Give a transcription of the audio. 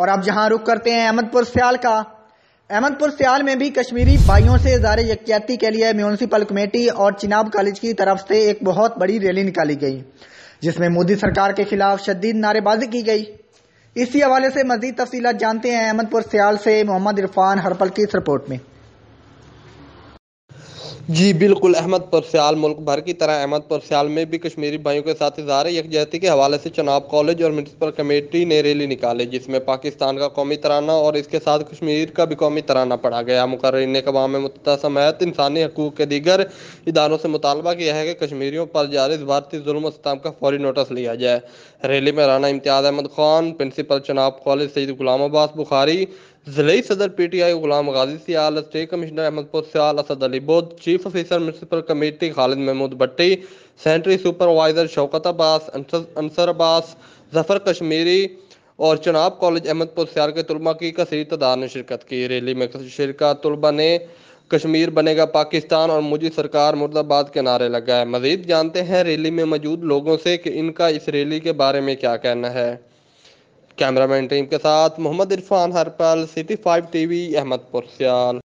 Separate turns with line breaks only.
اور اب جہاں رخ کرتے ہیں احمد پور سیال کا۔ احمد پور سیال میں بھی کشمیری بھائیوں سے اظہار یکجہتی کے لیے میونسپل کمیٹی اور چناب کالج کی طرف سے ایک بہت بڑی ریلی نکالی گئی، جس میں مودی سرکار کے خلاف شدید نعرے بازی کی گئی۔ اسی حوالے سے مزید تفصیلات جانتے ہیں احمد پور سیال سے محمد عرفان ہرپل کی اس رپورٹ میں۔
جی بالکل، احمد پور سیال ملک بھر کی طرح احمد پور سیال میں بھی کشمیری بھائیوں کے ساتھ اظہار یکجہتی کے حوالے سے چناب کالج اور میونسپل کمیٹی نے ریلی نکالی، جس میں پاکستان کا قومی ترانہ اور اس کے ساتھ کشمیر کا بھی قومی ترانہ پڑھا گیا۔ مقررین نے اقوام متحدہ سمیت انسانی حقوق کے دیگر اداروں سے مطالبہ کیا ہے کہ کشمیریوں پر جاری بھارتی ظلم و ستم کا فوری نوٹس لیا جائے۔ ریلی میں رانا امتیاز احمد خان، پرنسپل چناب کالج سید غلام عباس بخاری، ضلعی صدر P T I Ghulam Ghazi Sial, state commissioner Ahmad پور سیال اسد علی بدھ، چیف آفیسر میونسپل کمیٹی خالد محمود بٹی، سینٹری سپروائزر شوکت عباس، انصر عباس، ظفر کشمیری اور چناب کالج احمد پور سیال کے طلباء کی کثیر تعداد نے شرکت کی۔ ریلی میں شرکا طلباء نے کشمیر بنے گا پاکستان اور مودی سرکار مرد آباد کے نعرے لگائے۔ مزید جانتے ہیں ریلی میں موجود لوگوں سے کہ ان کا اس ریلی کے بارے میں کیا کہنا ہے۔ کیمرہ مین ٹیم کے ساتھ محمد عرفان ہرپل، City 5 TV، احمد پور سیال۔